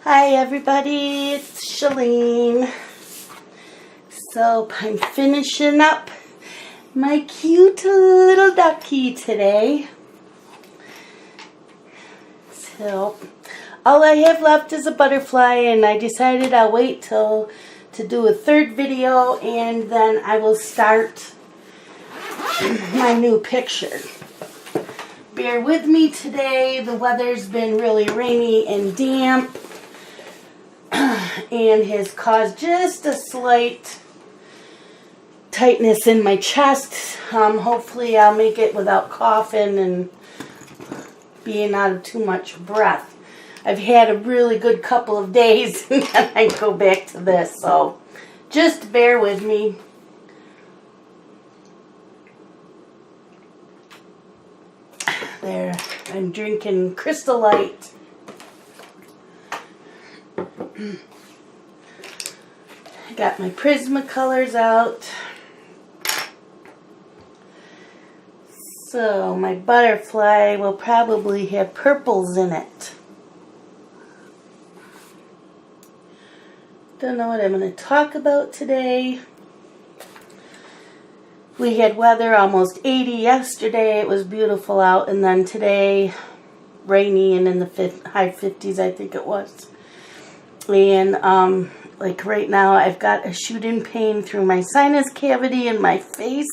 Hi everybody, it's Sharon. So I'm finishing up my cute little ducky today. So all I have left is a butterfly, and I decided I'll wait till to do a third video and then I will start my new picture. Bear with me today. The weather's been really rainy and damp and has caused just a slight tightness in my chest. Hopefully I'll make it without coughing and being out of too much breath. I've had a really good couple of days and then I go back to this, so just bear with me. There, I'm drinking Crystal Light. I got my Prismacolors out. So my butterfly will probably have purples in it. Don't know what I'm going to talk about today. We had weather almost 80 yesterday. It was beautiful out, and then today rainy and in the high 50s, I think it was. And like right now I've got a shooting pain through my sinus cavity in my face.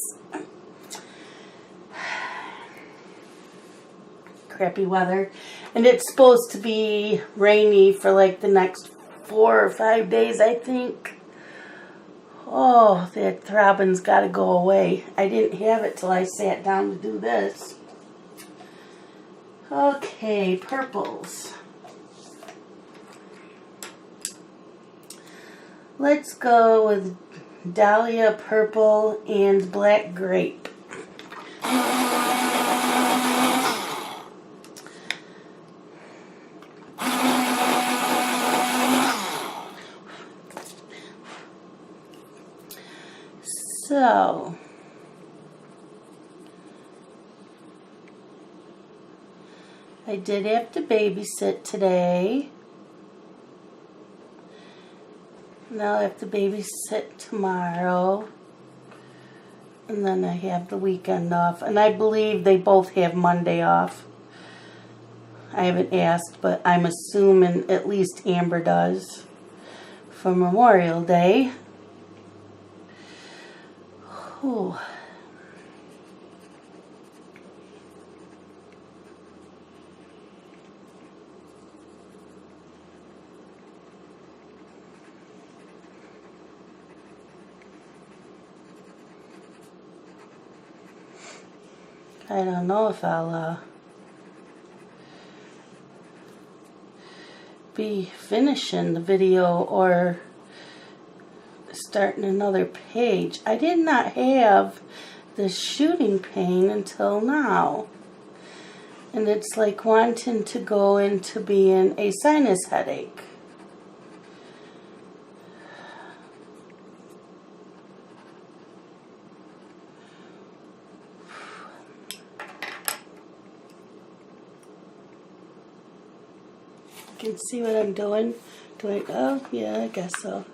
Crappy weather. And it's supposed to be rainy for like the next 4 or 5 days, I think. Oh, that throbbing's got to go away. I didn't have it till I sat down to do this. Okay, purples. Let's go with Dahlia Purple and Black Grape. So, I did have to babysit today. Now I have to babysit tomorrow. And then I have the weekend off. And I believe they both have Monday off. I haven't asked, but I'm assuming at least Amber does for Memorial Day. Ooh. I don't know if I'll be finishing the video or starting another page. I did not have the shooting pain until now. And it's like wanting to go into being a sinus headache. You can see what I'm doing. Oh, yeah, I guess so.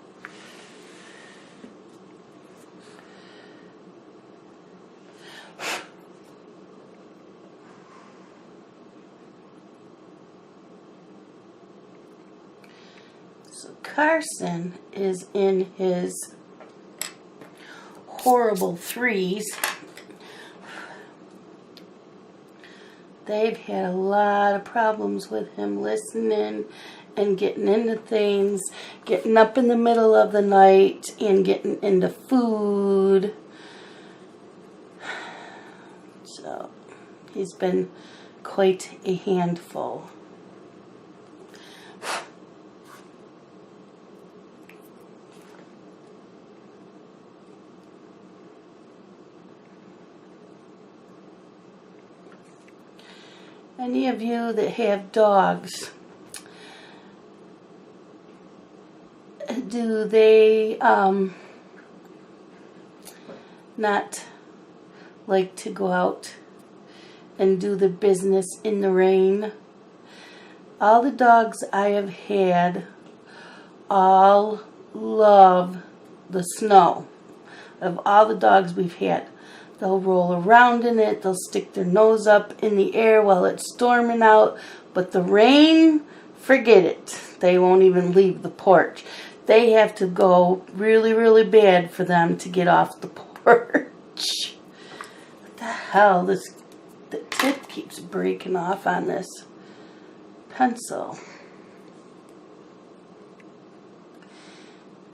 So Carson is in his horrible 3s. They've had a lot of problems with him listening and getting into things, getting up in the middle of the night and getting into food. So he's been quite a handful. Any of you that have dogs, do they not like to go out and do the business in the rain? All the dogs I have had all love the snow. Of all the dogs we've had, they'll roll around in it, they'll stick their nose up in the air while it's storming out, but the rain, forget it. They won't even leave the porch. They have to go really, really bad for them to get off the porch. What the hell? The tip keeps breaking off on this pencil.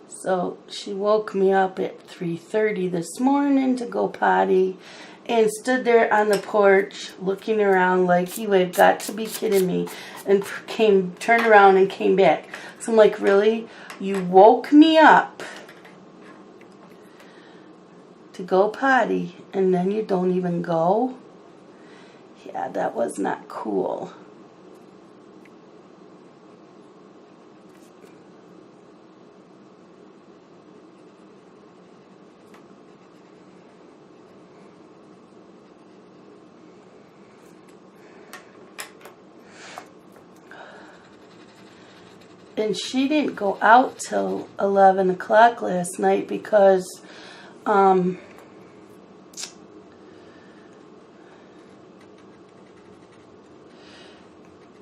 So she woke me up at 3:30 this morning to go potty and stood there on the porch looking around like, you have got to be kidding me, and turned around and came back. So I'm like, really? You woke me up to go potty and then you don't even go? Yeah, that was not cool. And she didn't go out till 11 o'clock last night because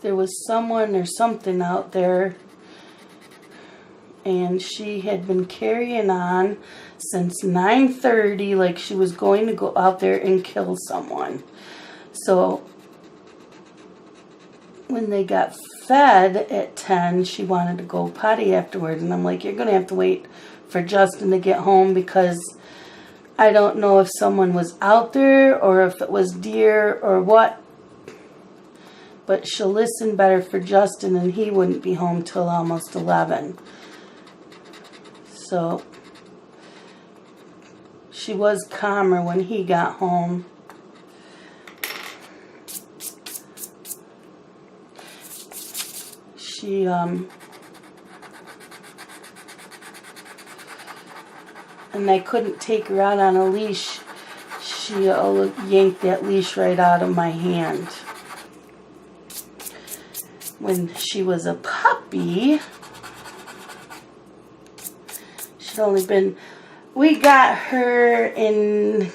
there was someone or something out there, and she had been carrying on since 9:30 like she was going to go out there and kill someone. So when they got fed at 10, she wanted to go potty afterwards, and I'm like, you're going to have to wait for Justin to get home because I don't know if someone was out there or if it was deer or what, but she'll listen better for Justin, and he wouldn't be home till almost 11. So she was calmer when he got home. She and I couldn't take her out on a leash. She yanked that leash right out of my hand. When she was a puppy, she'd only been, we got her in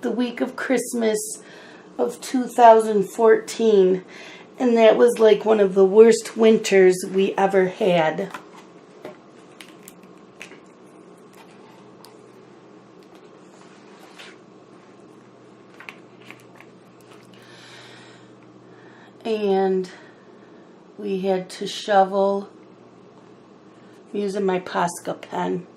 the week of Christmas of 2014. And that was like one of the worst winters we ever had. And we had to shovel, I'm using my Posca pen.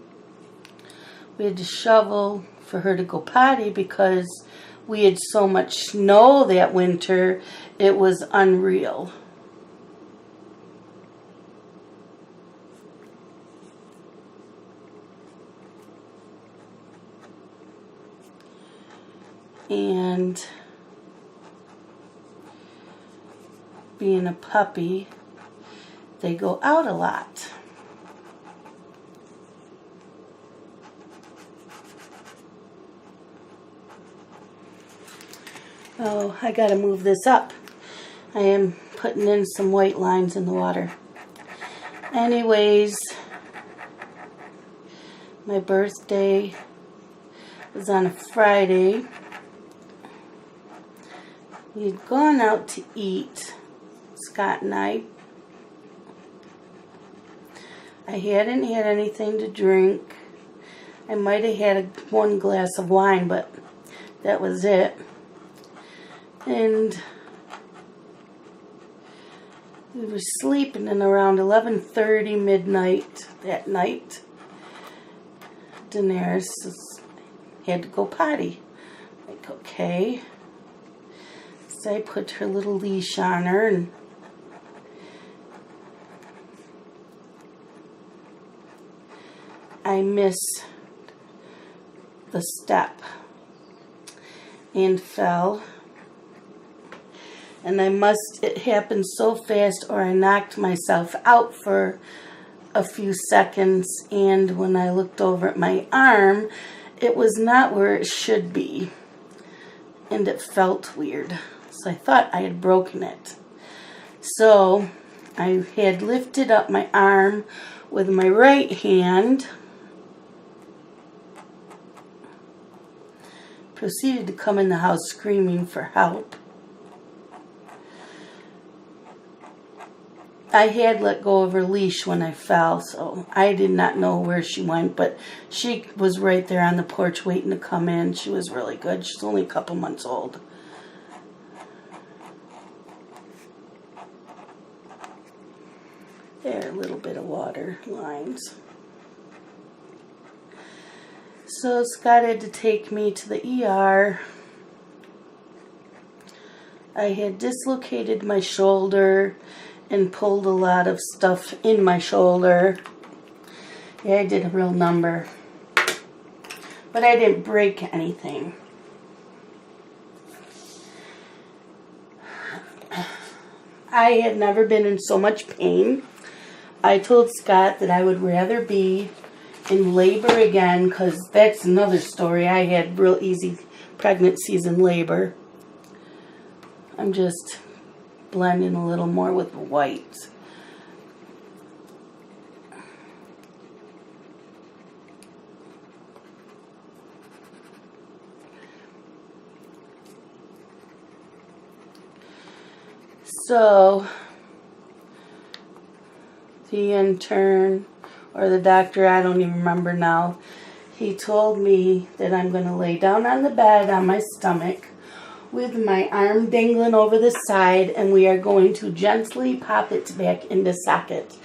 We had to shovel for her to go potty because we had so much snow that winter, it was unreal. And being a puppy, they go out a lot. Oh, I gotta move this up. I am putting in some white lines in the water. Anyways, my birthday was on a Friday. We'd gone out to eat, Scott and I. I hadn't had anything to drink. I might have had one glass of wine, but that was it. And we were sleeping, and around 11:30 midnight that night, Daenerys had to go potty. Like, okay. So I put her little leash on her, and I missed the step and fell. And it happened so fast, or I knocked myself out for a few seconds, and when I looked over at my arm, it was not where it should be, and it felt weird. So I thought I had broken it. So I had lifted up my arm with my right hand, proceeded to come in the house screaming for help. I had let go of her leash when I fell, so I did not know where she went, but she was right there on the porch waiting to come in. She was really good. She's only a couple months old. There, a little bit of water lines. So Scott had to take me to the ER. I had dislocated my shoulder and pulled a lot of stuff in my shoulder. Yeah, I did a real number. But I didn't break anything. I have never been in so much pain. I told Scott that I would rather be in labor again, because that's another story. I had real easy pregnancies and labor. I'm just blending a little more with the whites. So the intern or the doctor, I don't even remember now, he told me that I'm going to lay down on the bed on my stomach with my arm dangling over the side, and we are going to gently pop it back into socket.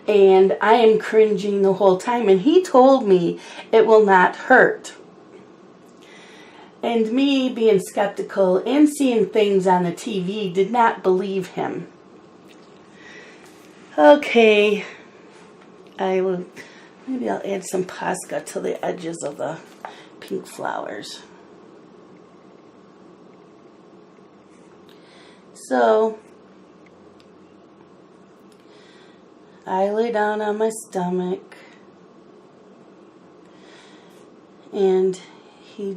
And I am cringing the whole time, and he told me it will not hurt. And me being skeptical and seeing things on the TV did not believe him. Okay, maybe I'll add some Posca to the edges of the pink flowers. So, I lay down on my stomach, and he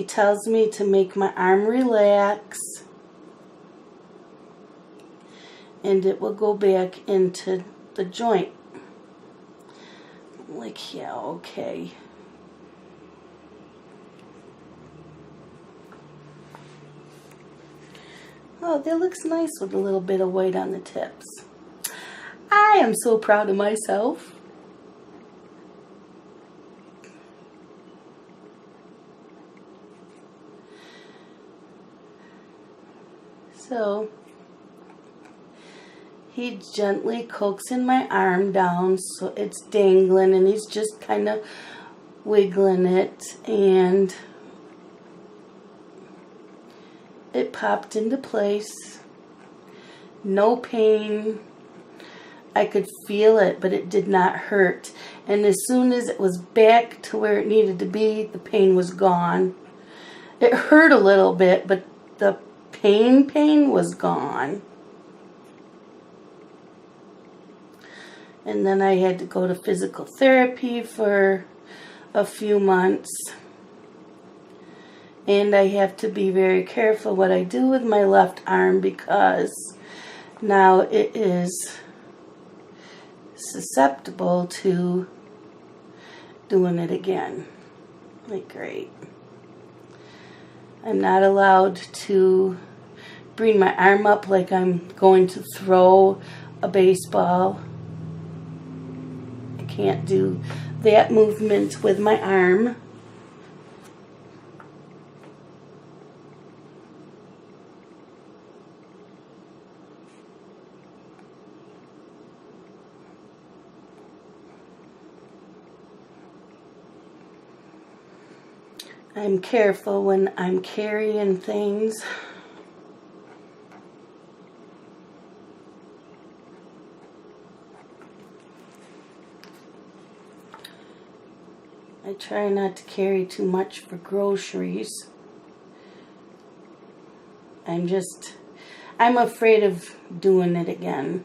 tells me to make my arm relax, and it will go back into the joint. I'm like, yeah, okay. Oh, that looks nice with a little bit of white on the tips. I am so proud of myself. So, he gently coaxing my arm down so it's dangling, and he's just kind of wiggling it, and it popped into place. No pain. I could feel it, but it did not hurt. And as soon as it was back to where it needed to be, the pain was gone. It hurt a little bit, but the pain was gone. And then I had to go to physical therapy for a few months. And I have to be very careful what I do with my left arm, because now it is susceptible to doing it again. Like, great. I'm not allowed to bring my arm up like I'm going to throw a baseball. I can't do that movement with my arm. I'm careful when I'm carrying things. I try not to carry too much for groceries. I'm afraid of doing it again.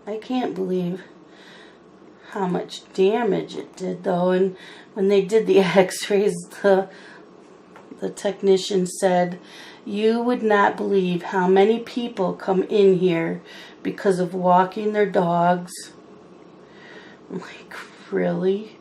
I can't believe how much damage it did though. And when they did the x-rays, the technician said, you would not believe how many people come in here because of walking their dogs. I'm like, really?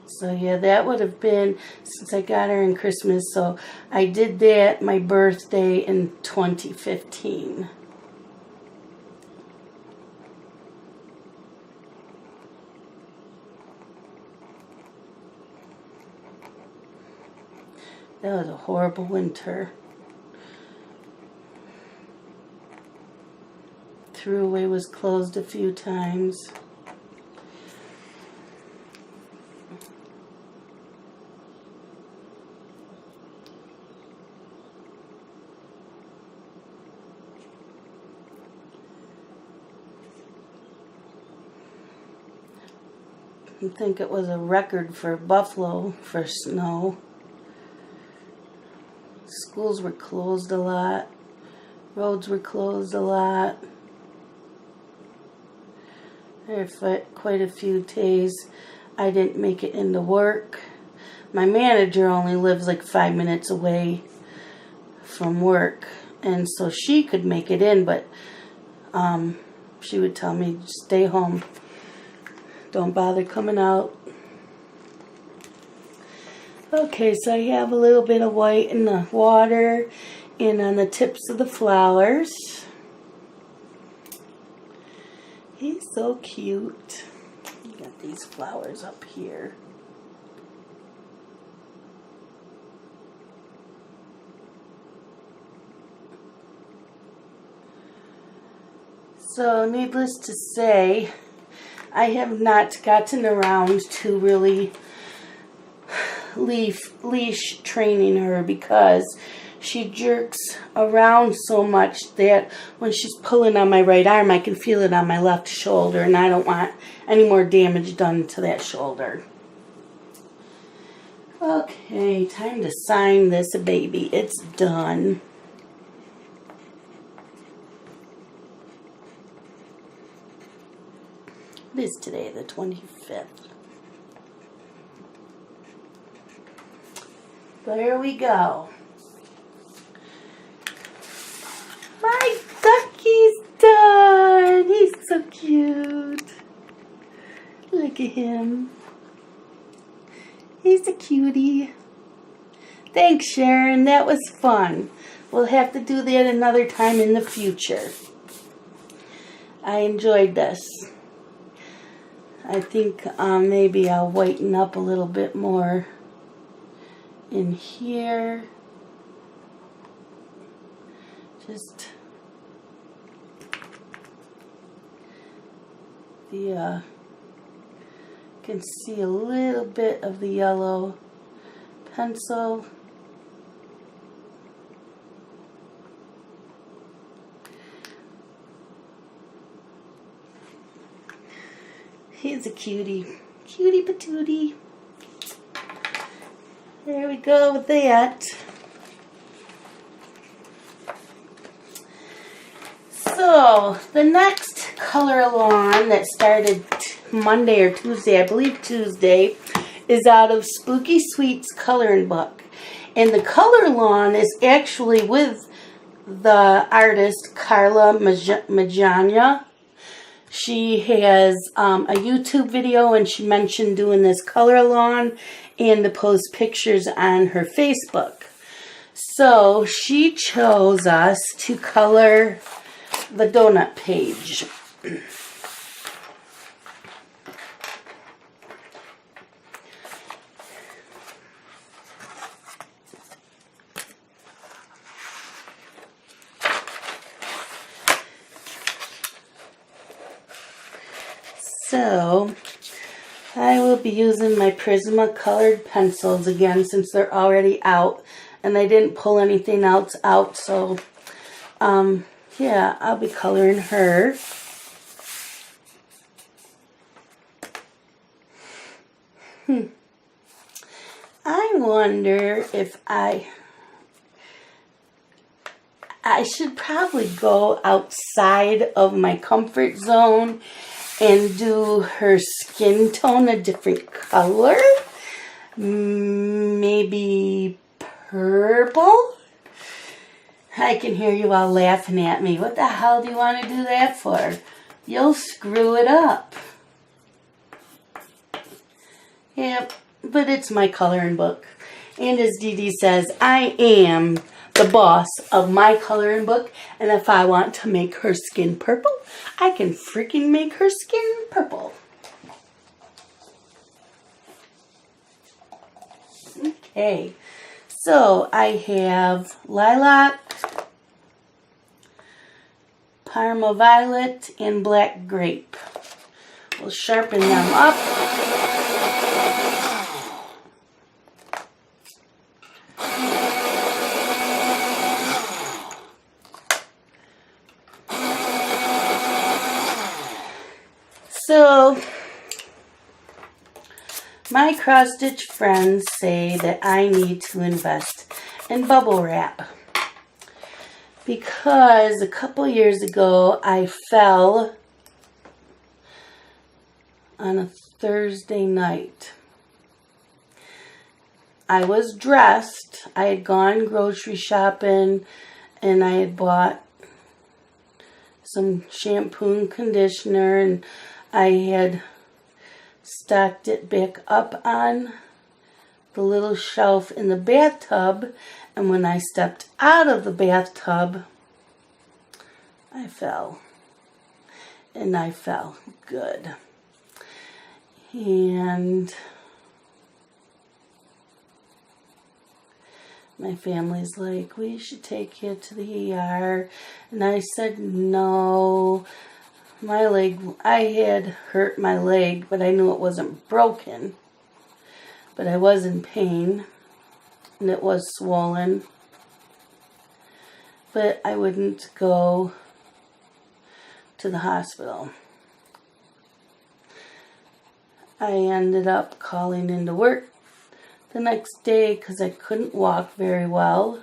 So yeah, that would have been since I got her in Christmas. So I did that my birthday in 2015. That was a horrible winter. Thruway was closed a few times. I think it was a record for Buffalo for snow. Schools were closed a lot. Roads were closed a lot. There were quite a few days I didn't make it into work. My manager only lives like 5 minutes away from work, and so she could make it in, but she would tell me, stay home. Don't bother coming out. Okay, so I have a little bit of white in the water and on the tips of the flowers. He's so cute. Got these flowers up here. So, needless to say, I have not gotten around to really leash training her because she jerks around so much that when she's pulling on my right arm, I can feel it on my left shoulder, and I don't want any more damage done to that shoulder. Okay, time to sign this baby. It's done. It is today, the 25th. There we go. My duckie's done. He's so cute. Look at him. He's a cutie. Thanks, Sharon. That was fun. We'll have to do that another time in the future. I enjoyed this. I think maybe I'll whiten up a little bit more in here. Just the can see a little bit of the yellow pencil. He's a cutie. Cutie patootie. There we go with that. So, the next color along that started Monday or Tuesday, I believe Tuesday, is out of Spooky Sweets coloring book. And the color lawn is actually with the artist Carla Majanya. She has a YouTube video, and she mentioned doing this color lawn and to post pictures on her Facebook. So she chose us to color the donut page. So, I will be using my Prisma colored pencils again since they're already out and I didn't pull anything else out. So, yeah, I'll be coloring her. I wonder if I should probably go outside of my comfort zone and do her skin tone a different color. Maybe purple? I can hear you all laughing at me. What the hell do you want to do that for? You'll screw it up. Yep, but it's my coloring book. And as Dee Dee says, I am the boss of my coloring book. And if I want to make her skin purple, I can freaking make her skin purple. Okay, so I have lilac, Parma violet, and black grape. We'll sharpen them up. So, my cross-stitch friends say that I need to invest in bubble wrap because a couple years ago I fell on a Thursday night. I was dressed, I had gone grocery shopping, and I had bought some shampoo and conditioner, and I had stacked it back up on the little shelf in the bathtub, and when I stepped out of the bathtub, I fell. And I fell good. And my family's like, we should take you to the ER. And I said, no. My leg, I had hurt my leg, but I knew it wasn't broken. But I was in pain, and it was swollen. But I wouldn't go to the hospital. I ended up calling into work the next day because I couldn't walk very well.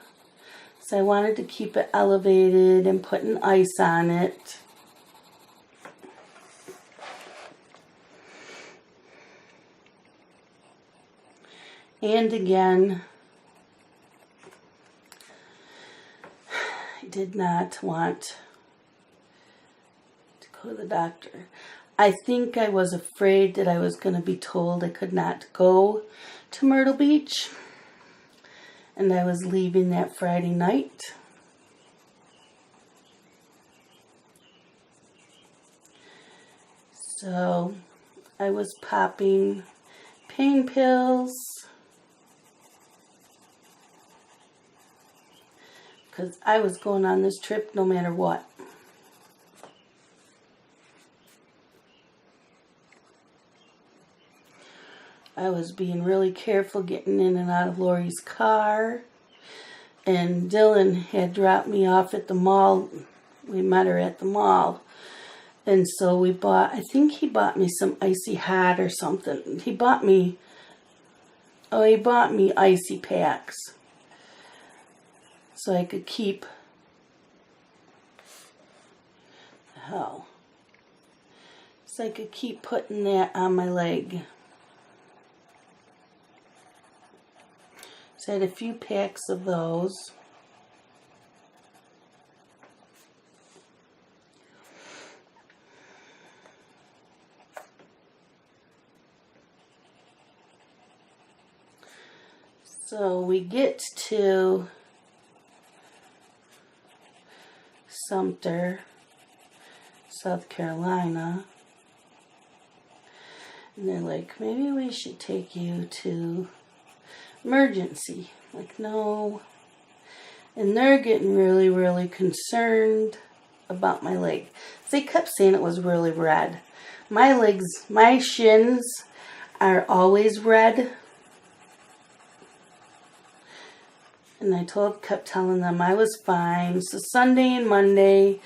So I wanted to keep it elevated and putting ice on it. And again, I did not want to go to the doctor. I think I was afraid that I was going to be told I could not go to Myrtle Beach. And I was leaving that Friday night. So I was popping pain pills. Because I was going on this trip no matter what. I was being really careful getting in and out of Lori's car. And Dylan had dropped me off at the mall. We met her at the mall. And so we bought, I think he bought me some icy hot or something. He bought me icy packs. So I could keep, so I could keep putting that on my leg. So I had a few packs of those. So we get to Sumter, South Carolina, and they're like, maybe we should take you to emergency. Like, no. And they're getting really, really concerned about my leg. They kept saying it was really red. My legs, my shins are always red. And I kept telling them I was fine. So Sunday and Monday,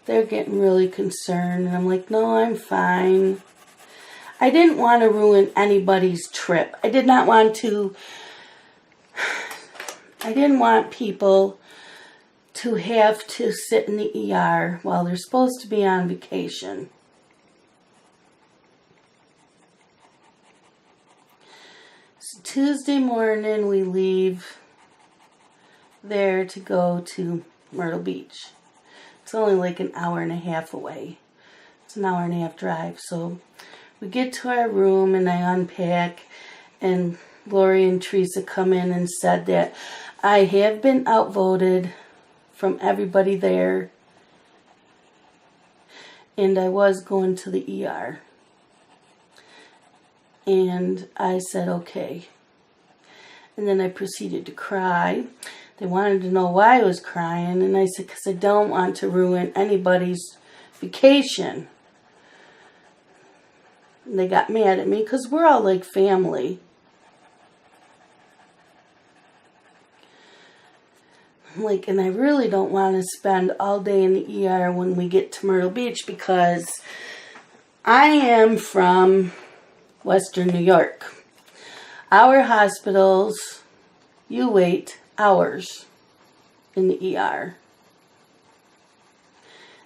they're getting really concerned. And I'm like, no, I'm fine. I didn't want to ruin anybody's trip. I didn't want people to have to sit in the ER while they're supposed to be on vacation. So Tuesday morning we leave there to go to Myrtle Beach. It's only like an hour and a half away. It's an hour and a half drive. So we get to our room and I unpack, and Lori and Teresa come in and said that I have been outvoted from everybody there and I was going to the ER. And I said, okay. And then I proceeded to cry. They wanted to know why I was crying, and I said, because I don't want to ruin anybody's vacation. And they got mad at me because we're all like family. And I really don't want to spend all day in the ER when we get to Myrtle Beach, because I am from Western New York. Our hospitals, you wait hours in the ER.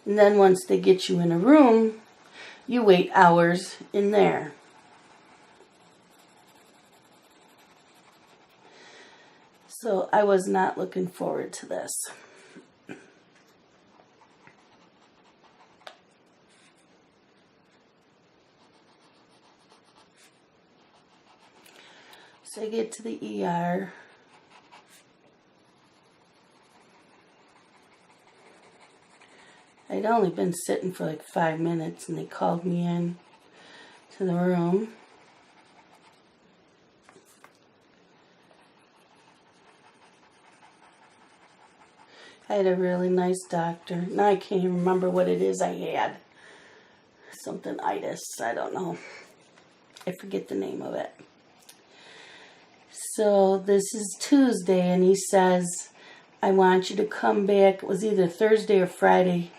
And then once they get you in a room, you wait hours in there. So I was not looking forward to this. So I get to the ER. I'd only been sitting for like 5 minutes and they called me in to the room. I had a really nice doctor. Now I can't even remember what it is I had. Something itis, I don't know. I forget the name of it. So this is Tuesday and he says, I want you to come back. It was either Thursday or Friday.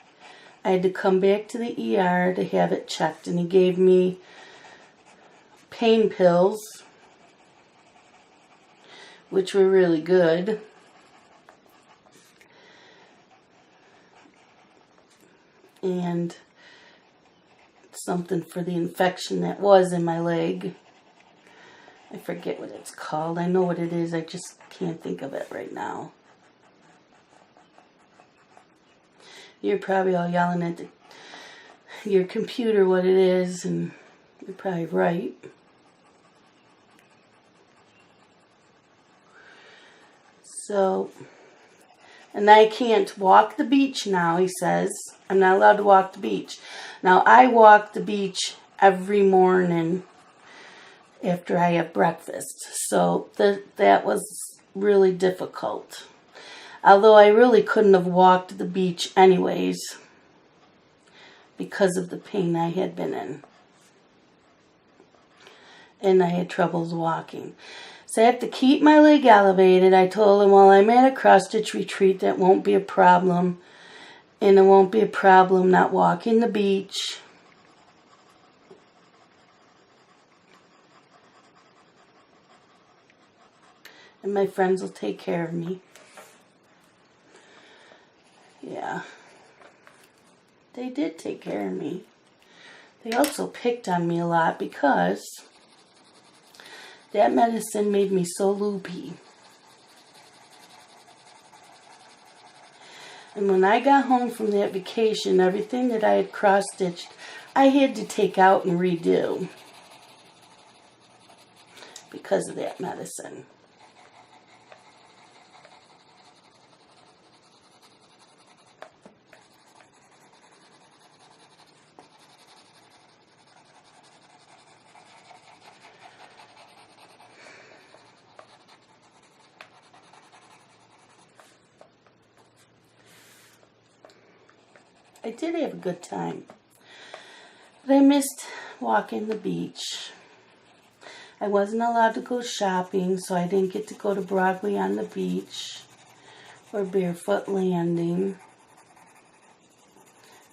I had to come back to the ER to have it checked, and he gave me pain pills, which were really good. And something for the infection that was in my leg. I forget what it's called. I know what it is. I just can't think of it right now. You're probably all yelling at your computer what it is, and you're probably right. So, and I can't walk the beach now, he says. I'm not allowed to walk the beach. Now, I walk the beach every morning after I have breakfast. So that was really difficult. Although I really couldn't have walked the beach anyways because of the pain I had been in. And I had troubles walking. So I have to keep my leg elevated. I told him, well, I'm at a cross-stitch retreat. That won't be a problem. And it won't be a problem not walking the beach. And my friends will take care of me. Yeah. They did take care of me. They also picked on me a lot because that medicine made me so loopy. And when I got home from that vacation, everything that I had cross-stitched, I had to take out and redo because of that medicine. I did have a good time, but I missed walking the beach. I wasn't allowed to go shopping, so I didn't get to go to Broadway on the beach or Barefoot Landing,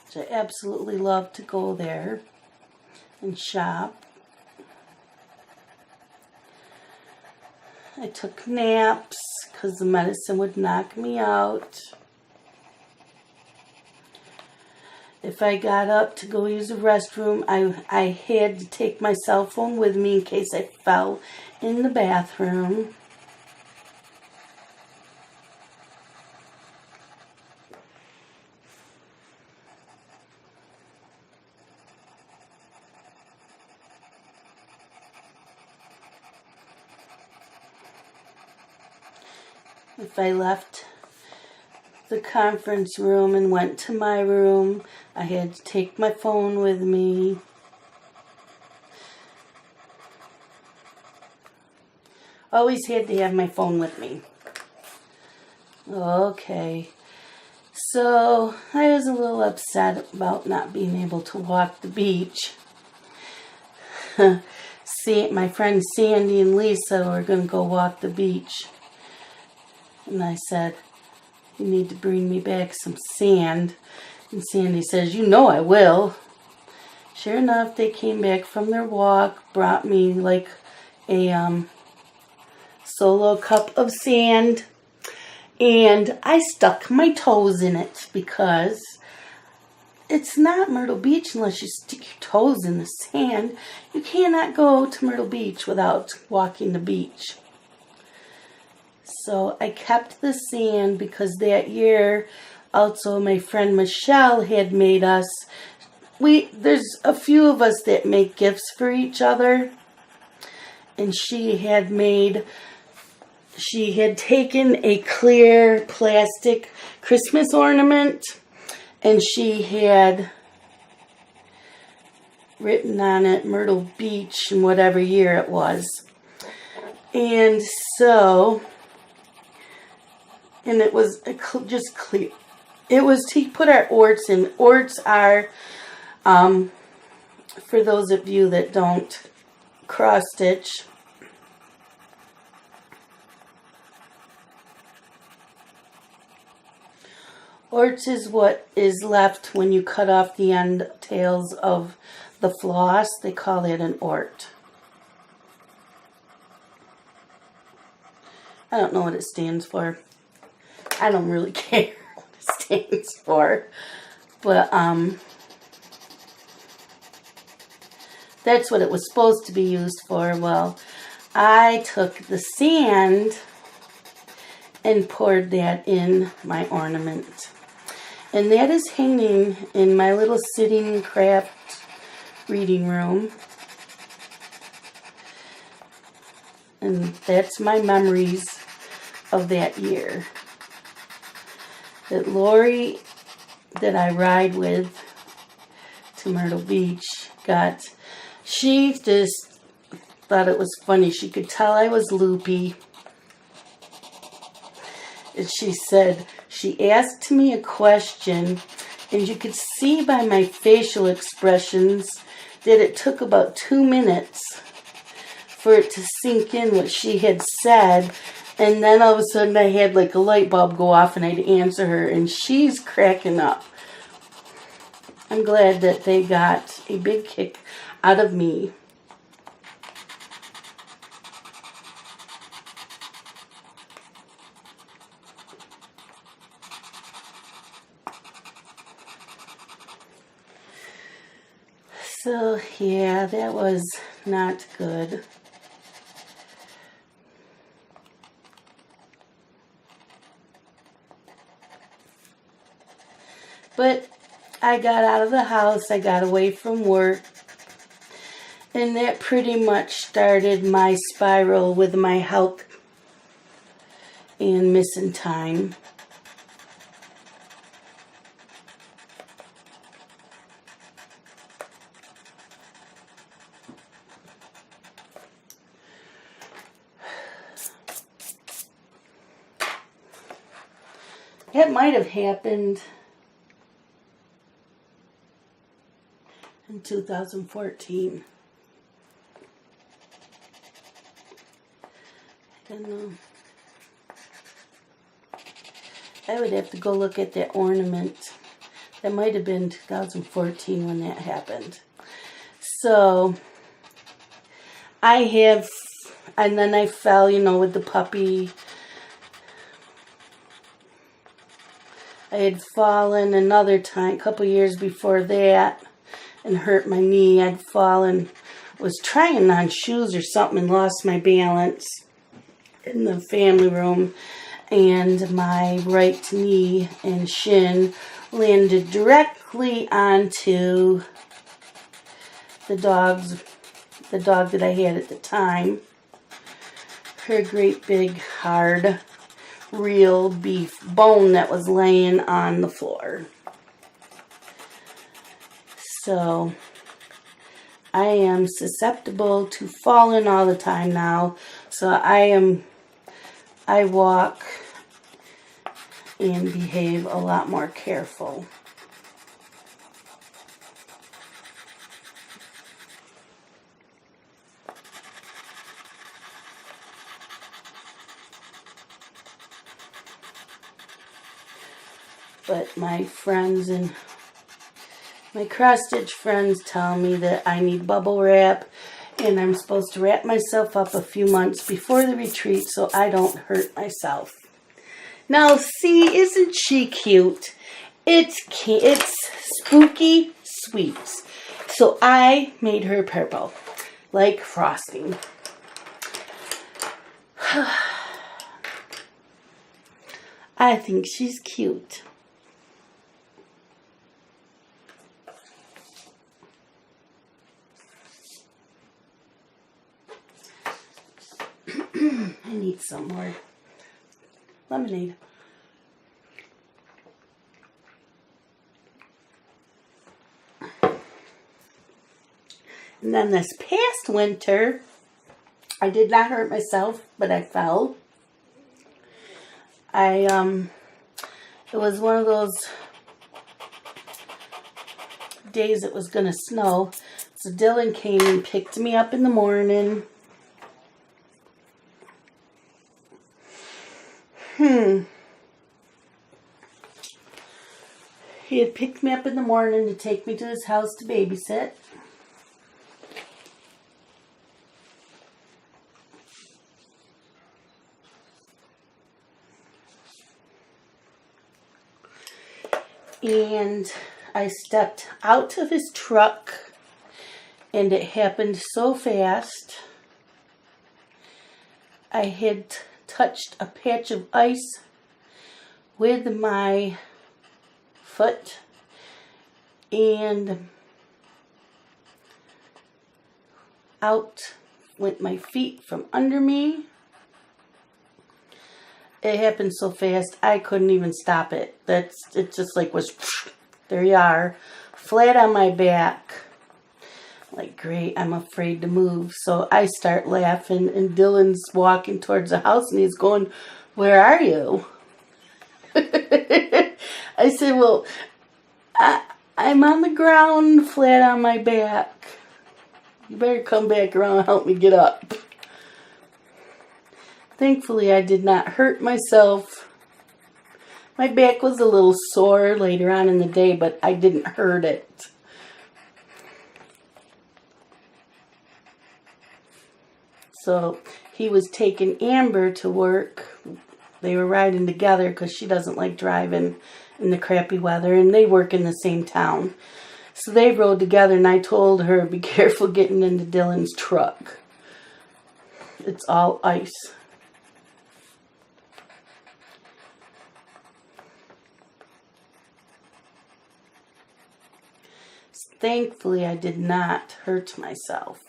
which I absolutely love to go there and shop. I took naps because the medicine would knock me out. If I got up to go use the restroom, I had to take my cell phone with me in case I fell in the bathroom. If I left the conference room and went to my room, I had to take my phone with me. Always had to have my phone with me. Okay. So I was a little upset about not being able to walk the beach. See, my friends Sandy and Lisa were going to go walk the beach. And I said, you need to bring me back some sand. And Sandy says, you know I will. Sure enough, they came back from their walk, brought me like a solo cup of sand. And I stuck my toes in it because it's not Myrtle Beach unless you stick your toes in the sand. You cannot go to Myrtle Beach without walking the beach. So I kept the sand because that year also my friend Michelle had made us, there's a few of us that make gifts for each other. And she had taken a clear plastic Christmas ornament and she had written on it Myrtle Beach in whatever year it was. And so, and it was just clear. It was to put our orts in. Orts are, for those of you that don't cross stitch, orts is what is left when you cut off the end tails of the floss. They call it an ort. I don't know what it stands for. I don't really care what it stands for. But that's what it was supposed to be used for. Well, I took the sand and poured that in my ornament. And that is hanging in my little sitting craft reading room. And that's my memories of that year. That Lori, that I ride with to Myrtle Beach, she just thought it was funny. She could tell I was loopy. And she said, she asked me a question, and you could see by my facial expressions that it took about 2 minutes for it to sink in what she had said. And then all of a sudden I had like a light bulb go off and I'd answer her, and she's cracking up. I'm glad that they got a big kick out of me. So yeah, that was not good. But I got out of the house, I got away from work, and that pretty much started my spiral with my health and missing time. That might have happened in 2014. I don't know. I would have to go look at that ornament. That might have been 2014 when that happened. So, and then I fell, with the puppy. I had fallen another time, a couple years before that, and hurt my knee. I'd fallen, was trying on shoes or something and lost my balance in the family room, and my right knee and shin landed directly onto the dog that I had at the time. Her great big hard real beef bone that was laying on the floor. So I am susceptible to falling all the time now. So I walk and behave a lot more careful. But my friends and my cross-stitch friends tell me that I need bubble wrap, and I'm supposed to wrap myself up a few months before the retreat so I don't hurt myself. Now, see, isn't she cute? It's spooky sweets. So I made her purple, like frosting. I think she's cute. I need some more lemonade. And then this past winter, I did not hurt myself, but I fell. It was one of those days it was going to snow. So Dylan came and picked me up in the morning. He had picked me up in the morning to take me to his house to babysit. And I stepped out of his truck, and it happened so fast. I had touched a patch of ice with my foot, and out went my feet from under me. It happened so fast I couldn't even stop it. It just like was, there you are, flat on my back. Like, great, I'm afraid to move. So I start laughing, and Dylan's walking towards the house, and he's going, "Where are you?" I said, "Well, I'm on the ground, flat on my back. You better come back around and help me get up." Thankfully, I did not hurt myself. My back was a little sore later on in the day, but I didn't hurt it. So he was taking Amber to work. They were riding together because she doesn't like driving in the crappy weather, and they work in the same town. So they rode together, and I told her, "Be careful getting into Dylan's truck. It's all ice." Thankfully, I did not hurt myself.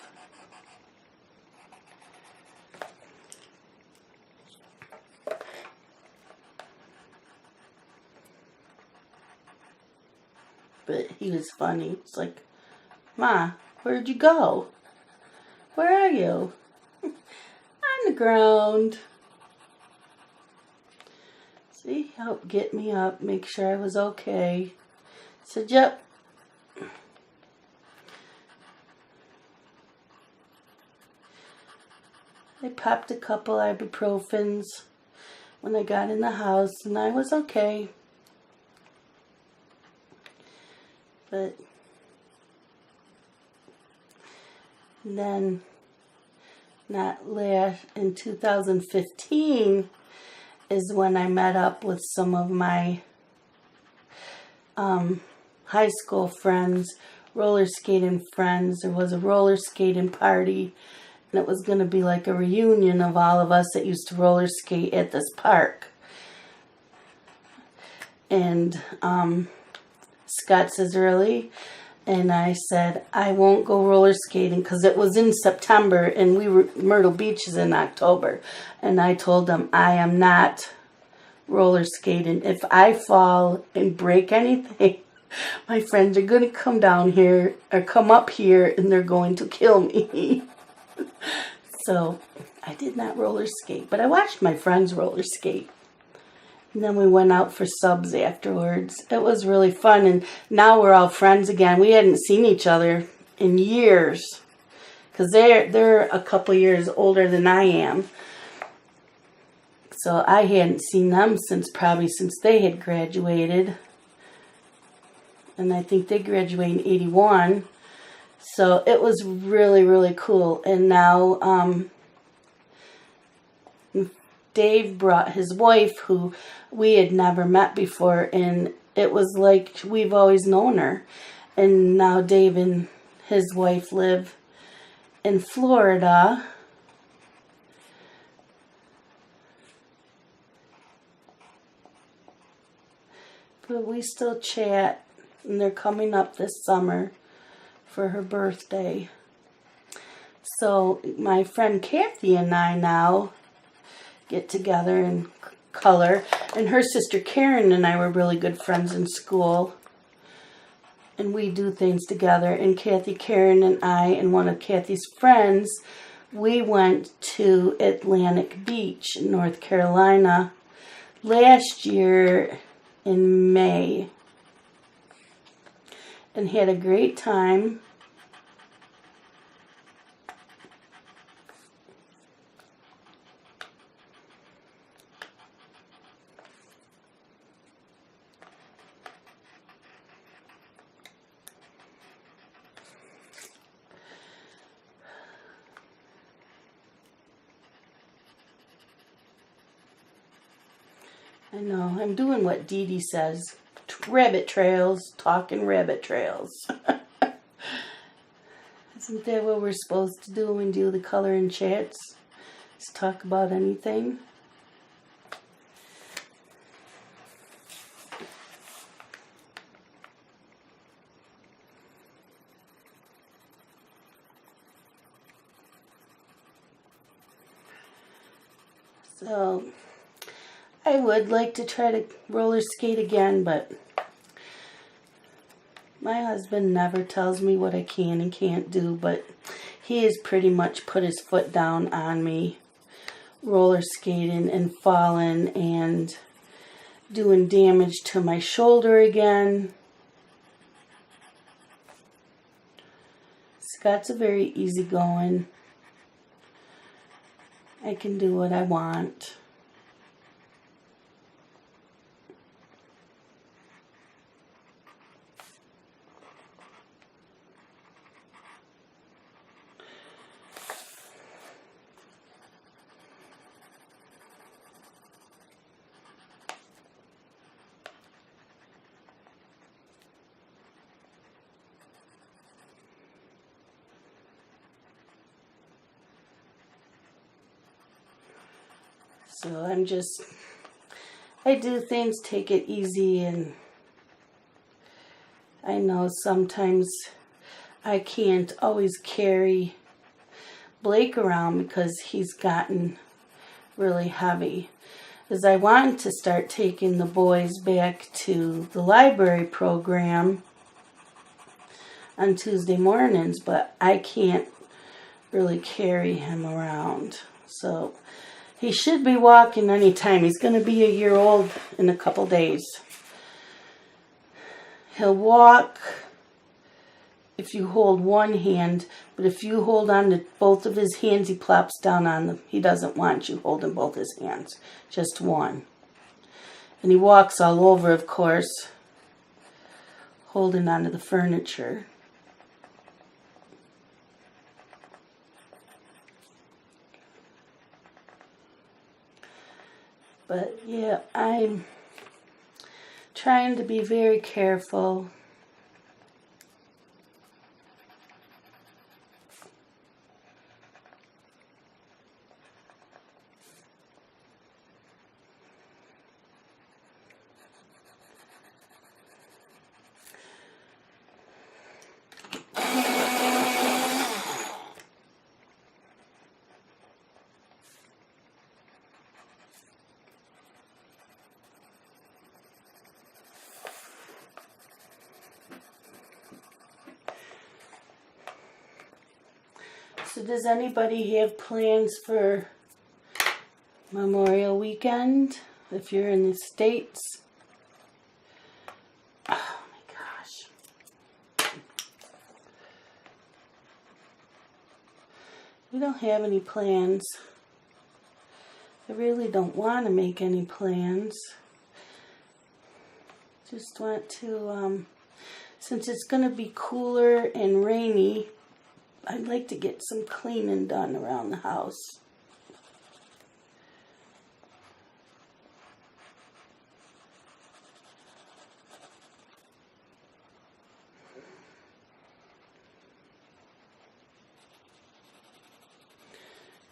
But he was funny. It's like, "Ma, where'd you go? Where are you?" "On the ground." So he helped get me up, make sure I was okay. I said, "Yep." I popped a couple ibuprofens when I got in the house, and I was okay. But then, in 2015 is when I met up with some of my high school friends, roller skating friends. There was a roller skating party, and it was going to be like a reunion of all of us that used to roller skate at this park. And Scott says early, and I said, I won't go roller skating because it was in September and Myrtle Beach is in October. And I told them, I am not roller skating. If I fall and break anything, my friends are going to come down here or come up here and they're going to kill me. So I did not roller skate, but I watched my friends roller skate. And then we went out for subs afterwards. It was really fun, and now we're all friends again. We hadn't seen each other in years, because they're a couple years older than I am. So I hadn't seen them since they had graduated. And I think they graduated in 81. So it was really, really cool. And now Dave brought his wife, who we had never met before, and it was like we've always known her. And now Dave and his wife live in Florida. But we still chat, and they're coming up this summer for her birthday. So my friend Kathy and I now get together and color, and her sister Karen and I were really good friends in school, and we do things together. And Kathy, Karen, and I and one of Kathy's friends, we went to Atlantic Beach in North Carolina last year in May and had a great time. I know, I'm doing what Dee Dee says. Rabbit trails, talking rabbit trails. Isn't that what we're supposed to do when we do the coloring chats? Just talk about anything. So I would like to try to roller skate again, but my husband never tells me what I can and can't do, but he has pretty much put his foot down on me roller skating and falling and doing damage to my shoulder again. Scott's a very easygoing. I can do what I want. So I do things, take it easy, and I know sometimes I can't always carry Blake around because he's gotten really heavy. As I wanted to start taking the boys back to the library program on Tuesday mornings, but I can't really carry him around. So he should be walking anytime. He's going to be a year old in a couple days. He'll walk if you hold one hand, but if you hold on to both of his hands, he plops down on them. He doesn't want you holding both his hands, just one. And he walks all over, of course, holding onto the furniture. But yeah, I'm trying to be very careful. So does anybody have plans for Memorial Weekend if you're in the States? Oh my gosh. We don't have any plans. I really don't want to make any plans. Just want to, since it's going to be cooler and rainy, I'd like to get some cleaning done around the house.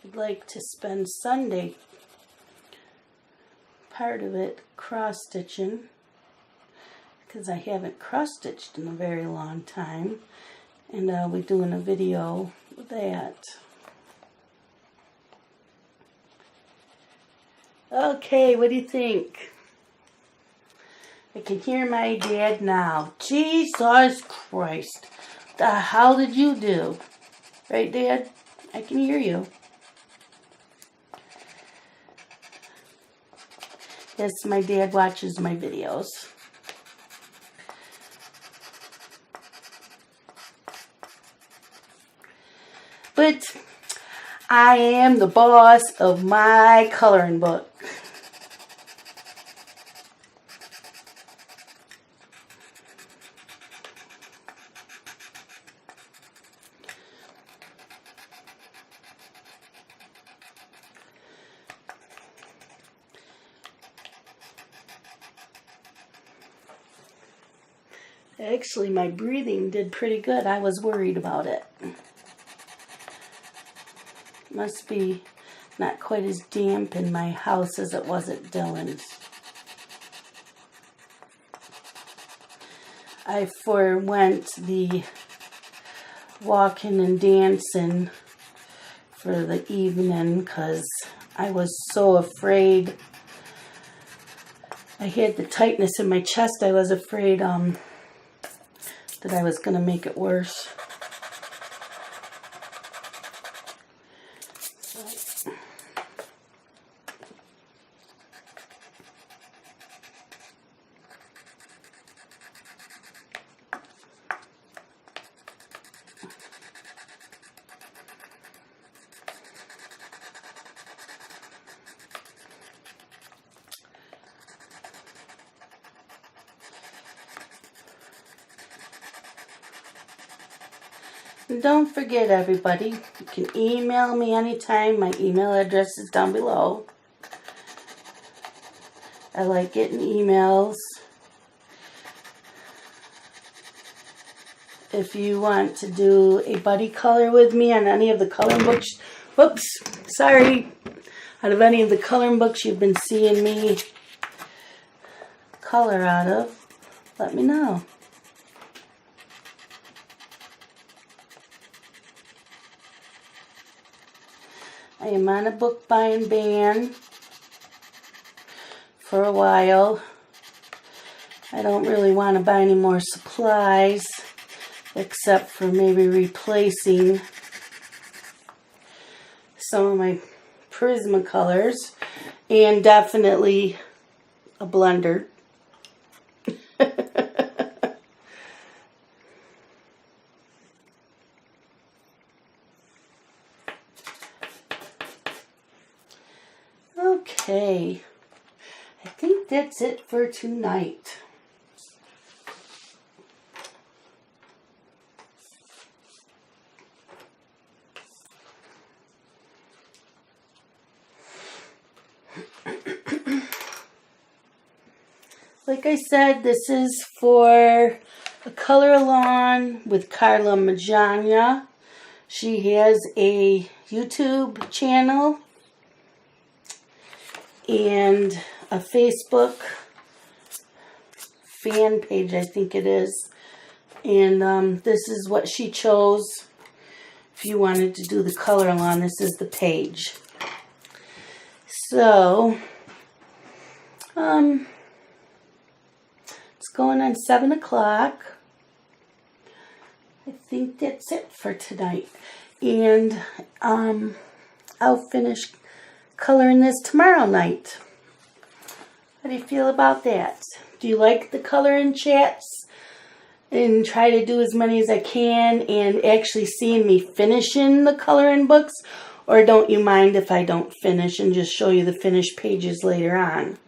I'd like to spend Sunday, part of it, cross-stitching, because I haven't cross-stitched in a very long time. And I'll be doing a video with that. Okay, what do you think? I can hear my dad now. Jesus Christ. The hell did you do? Right, Dad? I can hear you. Yes, my dad watches my videos. But I am the boss of my coloring book. Actually, my breathing did pretty good. I was worried about it. Must be not quite as damp in my house as it was at Dylan's. I forewent the walking and dancing for the evening because I was so afraid. I had the tightness in my chest. I was afraid that I was going to make it worse. And don't forget, everybody, you can email me anytime. My email address is down below. I like getting emails. If you want to do a buddy color with me on any of the coloring books, whoops, sorry, out of any of the coloring books you've been seeing me color out of, let me know. I am on a book buying ban for a while. I don't really want to buy any more supplies except for maybe replacing some of my Prismacolors and definitely a blender. Okay, I think that's it for tonight. like I said, this is for a color along with Carla Majanya. She has a YouTube channel and a Facebook fan page, I think it is. And this is what she chose. If you wanted to do the color along, this is the page. So, it's going on 7 o'clock. I think that's it for tonight. And I'll finish coloring this tomorrow night. How do you feel about that? Do you like the coloring chats? And try to do as many as I can and actually seeing me finishing the coloring books? Or don't you mind if I don't finish and just show you the finished pages later on?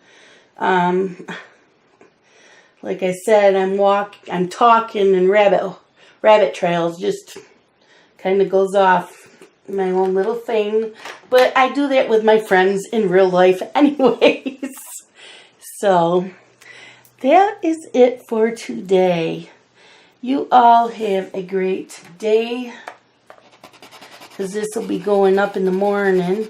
Like I said, I'm talking and rabbit trails, just kind of goes off my own little thing. But I do that with my friends in real life anyways. So, that is it for today. You all have a great day, because this will be going up in the morning.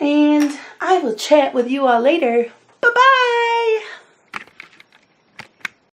And I will chat with you all later.